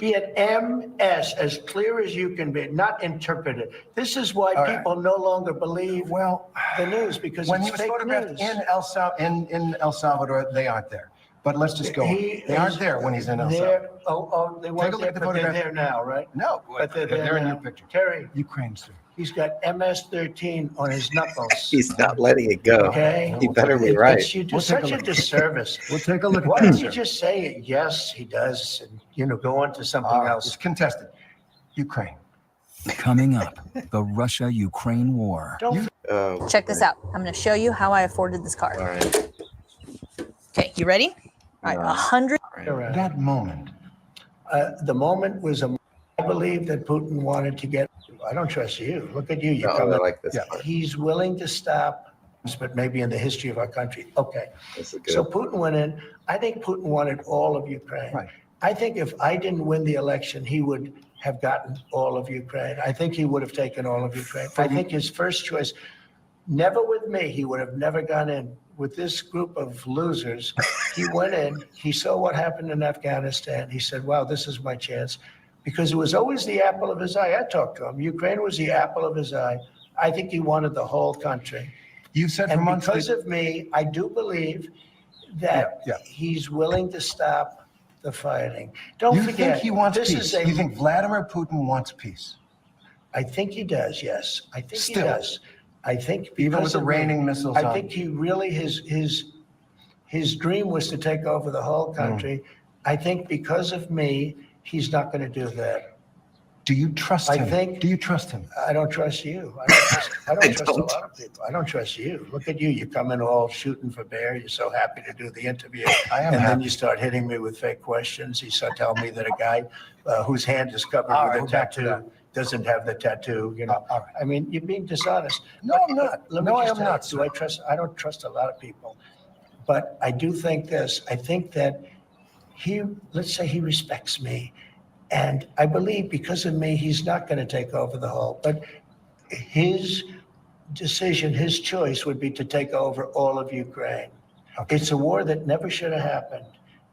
He had MS as clear as you can be, not interpreted. This is why people no longer believe the news, because When it's he was fake photographed news. in El Salvador, they aren't there. But let's just go on. They aren't there when he's in El Salvador. They Take a weren't look there, at the but they're photograph. there now, right? No, But they're there in now. your picture. Terry, Ukraine, sir. he's got MS-13 on his knuckles. He's not letting it go. Okay. He better be right. You do such a disservice. We'll take a look at Why that, don't you sir. just say, yes, he does, and, go on to something It's else. contested. Ukraine. Coming up, the Russia-Ukraine war. Check this out. I'm going to show you how I afforded this car. All right. Okay, you ready? All right, 100. That moment. The moment was I believe that Putin wanted to get. I don't trust you. Look at you. You're No, I coming. like this part. He's willing to stop, but maybe in the history of our country. Okay. This is So good. Putin went in. I think Putin wanted all of Ukraine. Right. I think if I didn't win the election, he would have gotten all of Ukraine. I think he would have taken all of Ukraine. I think his first choice, never with me, he would have never gone in. With this group of losers, he went in, he saw what happened in Afghanistan. He said, wow, this is my chance. Because it was always the apple of his eye. I talked to him. Ukraine was the apple of his eye. I think he wanted the whole country. You've said for And months because that- of me, I do believe that he's willing to stop the fighting. Don't You forget, think he wants this peace? is You think Vladimir Putin wants peace? I think he does, yes. I think Still. he does. I think Even because with the of raining me, missiles I on- think he really, his dream was to take over the whole country. I think because of me, he's not going to do that. Do you trust him? Do you trust him? I don't trust you. I don't trust a lot of people. I don't trust you. Look at you. You come in all shooting for bear. You're so happy to do the interview. I am And then happy. you start hitting me with fake questions. You start telling me that a guy whose hand is covered All with right, a we're back to tattoo doesn't have the tattoo, you know. all right. I mean, you're being dishonest. No, I'm not. Let me No, I just am tell you, not, do I trust? I don't trust a lot of people. But I do think this. I think that let's say he respects me. And I believe because of me, he's not going to take over the whole. But his decision, his choice would be to take over all of Ukraine. It's a war that never should have happened.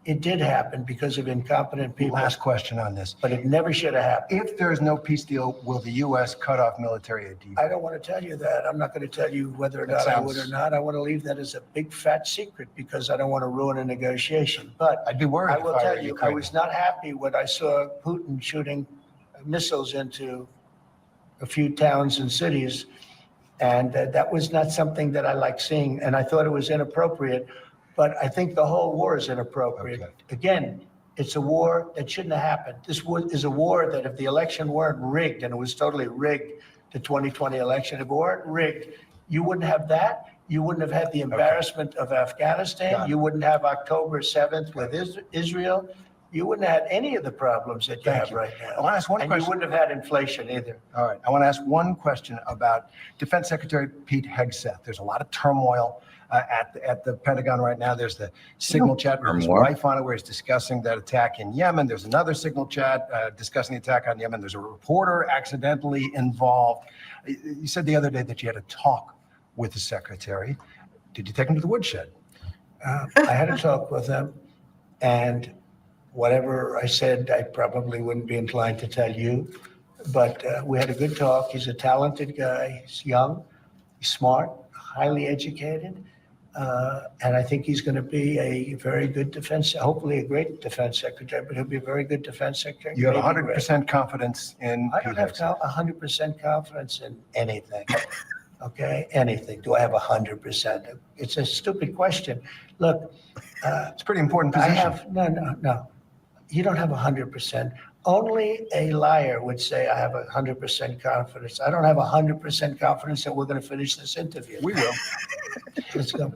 It did happen because of incompetent people. Last question on this. But it never should have happened. If there is no peace deal, will the U.S. cut off military aid to Ukraine? I don't want to tell you that. I'm not going to tell you whether or That not I would sounds- or not. I want to leave that as a big fat secret because I don't want to ruin a negotiation. But I'd be worried I if will I were tell you, I Ukraine. was not happy when I saw Putin shooting missiles into a few towns and cities. And that was not something that I like seeing. And I thought it was inappropriate. But I think the whole war is inappropriate. Okay. Again, it's a war that shouldn't have happened. This is a war that if the election weren't rigged, and it was totally rigged, the 2020 election, if it weren't rigged, you wouldn't have that. You wouldn't have had the embarrassment of Afghanistan. You wouldn't have October 7th with Israel. You wouldn't have had any of the problems that you have right now. I want to ask one And question. you wouldn't have had inflation either. All right. I want to ask one question about Defense Secretary Pete Hegseth. There's a lot of turmoil at the Pentagon right now. There's the signal chat with his Turmoil. wife on it where he's discussing that attack in Yemen. There's another signal chat discussing the attack on Yemen. There's a reporter accidentally involved. You said the other day that you had a talk with the secretary. Did you take him to the woodshed? I had a talk with him, and whatever I said, I probably wouldn't be inclined to tell you. But we had a good talk. He's a talented guy. He's young, he's smart, highly educated. And I think he's going to be a very good hopefully a great defense secretary, but he'll be a very good defense secretary. You have maybe great. 100% confidence in I Pete don't have Hegseth. 100% confidence in anything. Okay, anything. Do I have 100%? It's a stupid question. Look, It's a pretty important I position. have no. You don't have 100%. Only a liar would say I have 100% confidence. I don't have 100% confidence that we're going to finish this interview. We will. Let's go.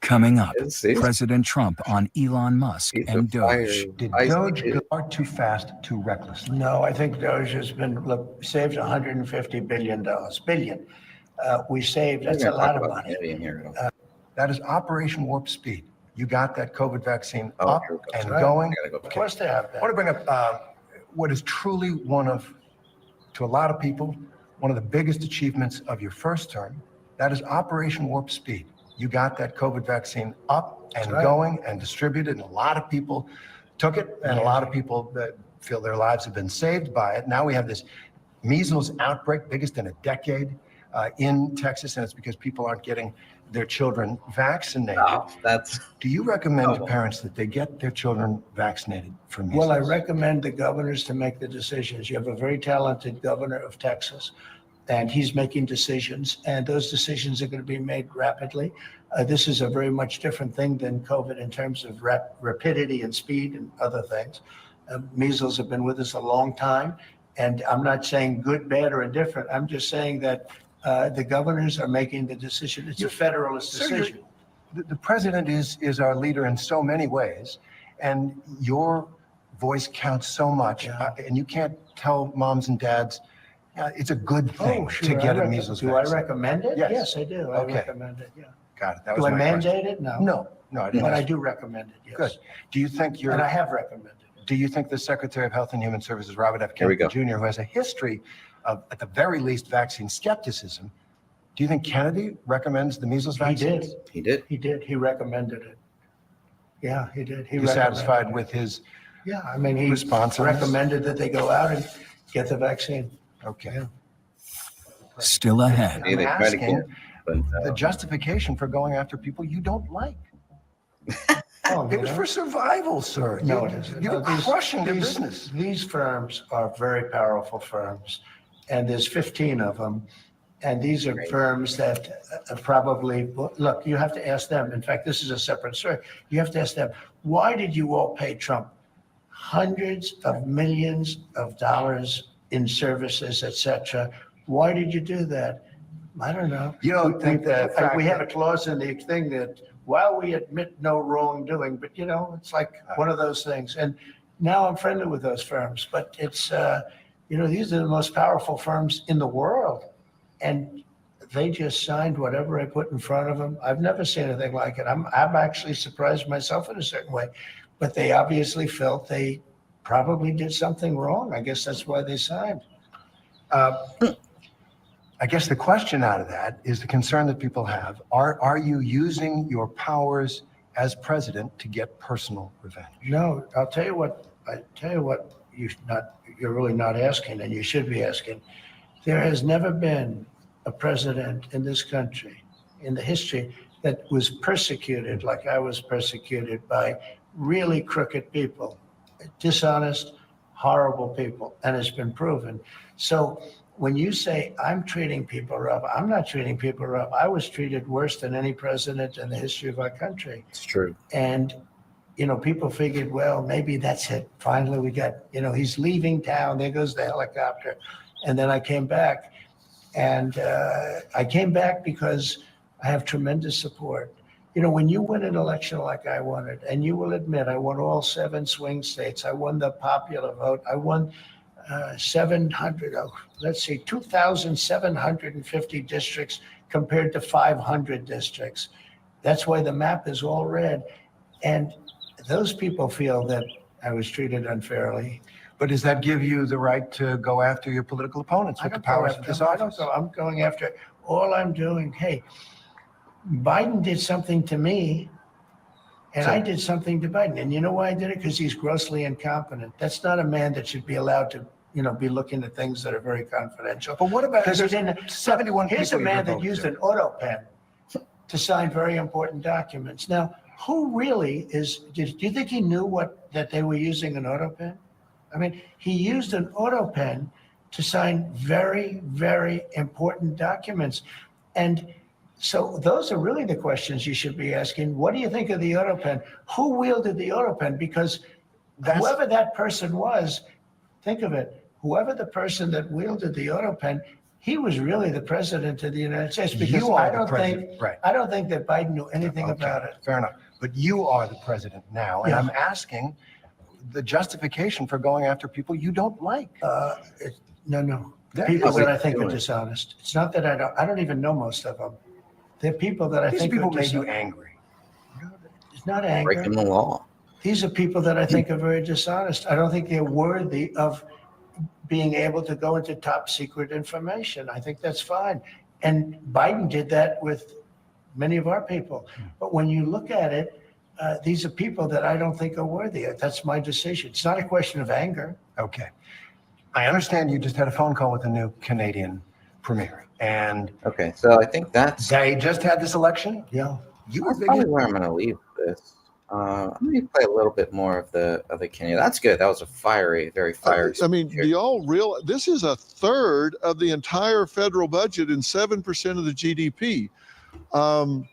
Coming up, Let's see. President Trump on Elon Musk He's and a Doge. Did I see Doge it. go far too fast, too recklessly? No, I think Doge has been saved $150 billion. We saved. That's a lot of money. In here. That is Operation Warp Speed. You got that COVID vaccine Oh, up here it goes. and Right. going. I gotta go. Of course they have I that. want to bring up what is truly one of, to a lot of people, one of the biggest achievements of your first term. That is Operation Warp Speed. You got that COVID vaccine up and right. going and distributed, and a lot of people took it, and a lot of people that feel their lives have been saved by it. Now we have this measles outbreak, biggest in a decade in Texas, and it's because people aren't getting their children vaccinated. Oh, that's Do you recommend to Oh. parents that they get their children vaccinated for measles? Well, I recommend the governors to make the decisions. You have a very talented governor of Texas, and he's making decisions, and those decisions are going to be made rapidly. This is a very much different thing than COVID in terms of rapidity and speed and other things. Measles have been with us a long time, and I'm not saying good, bad, or indifferent. I'm just saying that The governors are making the decision. It's a federalist decision. The president is our leader in so many ways, and your voice counts so much. And you can't tell moms and dads it's a good thing to get a measles vaccine. Do I recommend it? Yes, I do. I recommend it. Yeah. Got it. That Do was I my mandate question. it? No. No, I didn't. But I do recommend it. Yes. Good. Do you think And I have recommended it. Do you think the Secretary of Health and Human Services, Robert F. Here we Kennedy Jr., who has a history of, at the very least, vaccine skepticism, do you think Kennedy recommends the measles vaccine? He did. He did. He recommended it. Yeah, he did. You're satisfied with his Yeah, I mean, he response on this? recommended that they go out and get the vaccine. Okay. Still ahead. I'm asking the justification for going after people you don't like. It was for survival, sir. No, it isn't. You're crushing their business. These firms are very powerful firms, and there's 15 of them. And these are firms that probably, look, you have to ask them. In fact, this is a separate story. You have to ask them, why did you all pay Trump hundreds of millions of dollars in services, etc.? Why did you do that? I don't know. You don't think that we have a clause in the thing that while we admit no wrongdoing, but you know, it's like one of those things. And now I'm friendly with those firms, but it's, you know, these are the most powerful firms in the world. And they just signed whatever I put in front of them. I've never seen anything like it. I'm actually surprised myself in a certain way, but they obviously felt they probably did something wrong. I guess that's why they signed. I guess the question out of that is the concern that people have. Are you using your powers as president to get personal revenge? No, I'll tell you what. You're really not asking, and you should be asking. There has never been a president in this country, in the history, that was persecuted like I was persecuted by really crooked people, dishonest, horrible people, and it's been proven. So when you say I'm treating people rough, I'm not treating people rough. I was treated worse than any president in the history of our country. It's true. And, you know, people figured, well, maybe that's it. Finally, we got, you know, he's leaving town. There goes the helicopter. And then I came back. And I came back because I have tremendous support. You know, when you win an election like I won it, and you will admit I won all 7 swing states. I won the popular vote. I won 2,750 districts compared to 500 districts. That's why the map is all red. And those people feel that I was treated unfairly. But does that give you the right to go after your political opponents with the powers of this office? I'm going after, all I'm doing, hey, Biden did something to me, and I did something to Biden. And you know why I did it? Because he's grossly incompetent. That's not a man that should be allowed to, you know, be looking at things that are very confidential. But what about, because here's a man that used an auto pen to sign very important documents. Now, who really is, do you think he knew that they were using an auto pen? I mean, he used an auto pen to sign very, very important documents. And so those are really the questions you should be asking. What do you think of the auto pen? Who wielded the auto pen? Because whoever that person was, think of it, whoever the person that wielded the auto pen, he was really the president of the United States. Because I don't think that Biden knew anything about it. Fair enough. But you are the president now, and I'm asking the justification for going after people you don't like. No. People that I think are dishonest. It's not that I don't even know most of them. They're people that I think people made you angry. It's not anger. Breaking the law. These are people that I think are very dishonest. I don't think they're worthy of being able to go into top secret information. I think that's fine. And Biden did that with many of our people. But when you look at it, these are people that I don't think are worthy. That's my decision. It's not a question of anger. Okay. I understand you just had a phone call with the new Canadian premier. And okay, so I think they just had this election. Yeah. That's probably where I'm going to leave this. I'm going to play a little bit more of the Kenya. That's good. That was a very fiery. I mean, do y'all realize this is a third of the entire federal budget and 7% of the GDP. And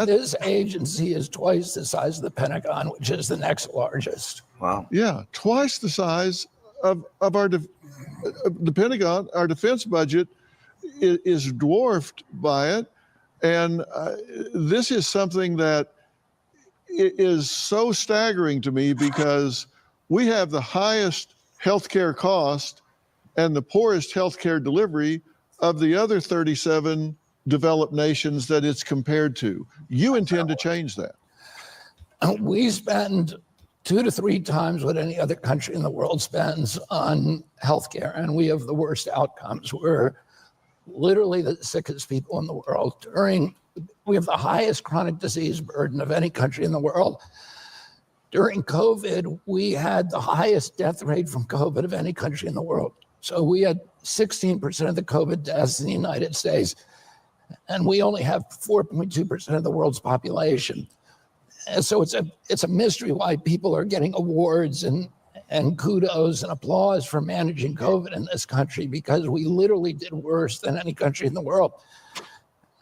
this agency is twice the size of the Pentagon, which is the next largest. Wow. Yeah, twice the size of our the Pentagon. Our defense budget is dwarfed by it. And this is something that is so staggering to me because we have the highest healthcare cost and the poorest healthcare delivery of the other 37 developed nations that it's compared to. You intend to change that. We spend 2 to 3 times what any other country in the world spends on healthcare, and we have the worst outcomes. We're literally the sickest people in the world. We have the highest chronic disease burden of any country in the world. During COVID, we had the highest death rate from COVID of any country in the world. So we had 16% of the COVID deaths in the United States, and we only have 4.2% of the world's population. And so it's a mystery why people are getting awards and kudos and applause for managing COVID in this country, because we literally did worse than any country in the world.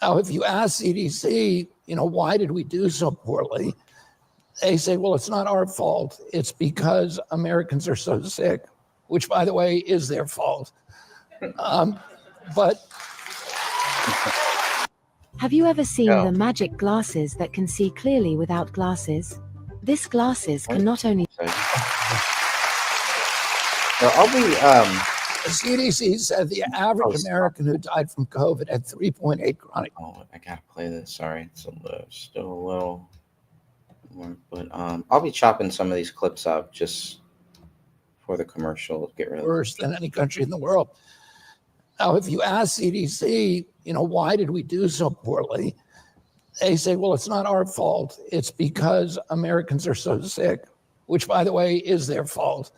Now, if you ask CDC, why did we do so poorly? They say, well, it's not our fault. It's because Americans are so sick, which, by the way, is their fault. But have you ever seen the magic glasses that can see clearly without glasses? This glasses can not only... So I'll be... The CDC said the average American who died from COVID had 3.8 chronic. Oh, I gotta play this. Sorry, it's still a little more, but I'll be chopping some of these clips up just for the commercial. Get rid of worse than any country in the world. Now, if you ask CDC, why did we do so poorly? They say, well, it's not our fault. It's because Americans are so sick, which, by the way, is their fault.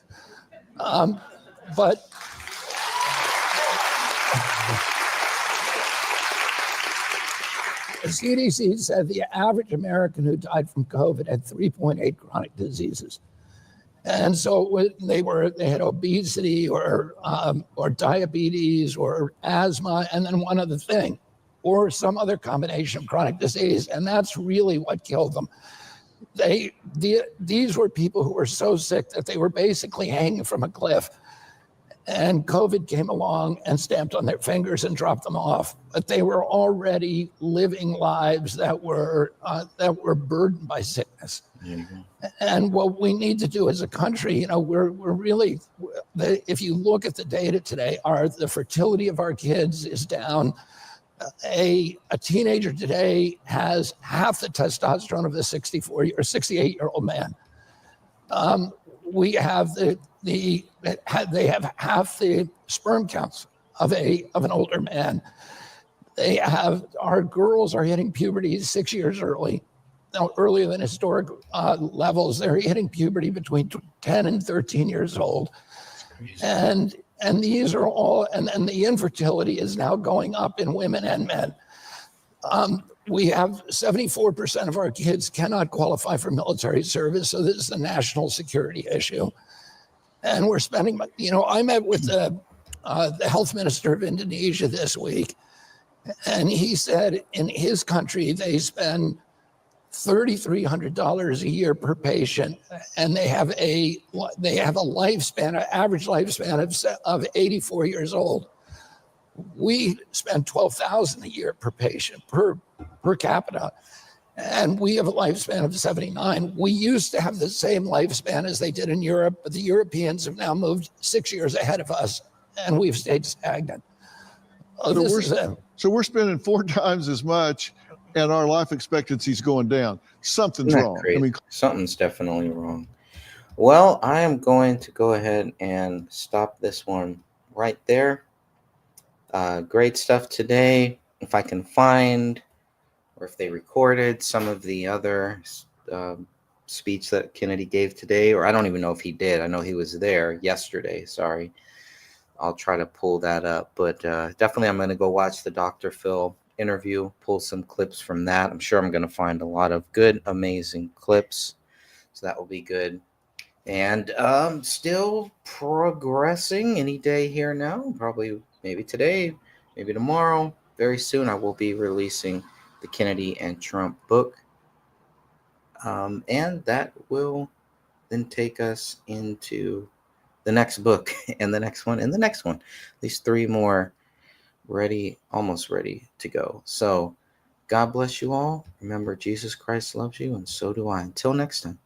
But the CDC said the average American who died from COVID had 3.8 chronic diseases. And so they had obesity or diabetes or asthma, and then one other thing, or some other combination of chronic disease. And that's really what killed them. These were people who were so sick that they were basically hanging from a cliff. And COVID came along and stamped on their fingers and dropped them off. But they were already living lives that were burdened by sickness. Mm-hmm. And what we need to do as a country, we're really, if you look at the data today, the fertility of our kids is down. A teenager today has half the testosterone of a 64 or 68-year-old man. We have they have half the sperm counts of an older man. Our girls are hitting puberty 6 years early. Now, earlier than historic levels. They're hitting puberty between 10 and 13 years old. And these are all, and the infertility is now going up in women and men. We have 74% of our kids cannot qualify for military service, so this is a national security issue. And we're spending, I met with the health minister of Indonesia this week, and he said in his country they spend $3,300 a year per patient, and they have a lifespan, an average lifespan of 84 years old. We spend $12,000 a year per patient per capita, and we have a lifespan of 79. We used to have the same lifespan as they did in Europe, but the Europeans have now moved 6 years ahead of us, and we've stayed stagnant. So we're spending 4 times as much, and our life expectancy is going down. Something's wrong. I mean, something's definitely wrong. Well, I am going to go ahead and stop this one right there. Great stuff today. If I can find, or if they recorded some of the other speech that Kennedy gave today, or I don't even know if he did. I know he was there yesterday. Sorry. I'll try to pull that up. But definitely I'm going to go watch the Dr. Phil interview, pull some clips from that. I'm sure I'm going to find a lot of good, amazing clips. So that will be good. And still progressing any day here now, probably maybe today, maybe tomorrow. Very soon I will be releasing the Kennedy and Trump book. And that will then take us into the next book and the next one and the next one. These 3 more ready, almost ready to go. So God bless you all. Remember, Jesus Christ loves you, and so do I. Until next time.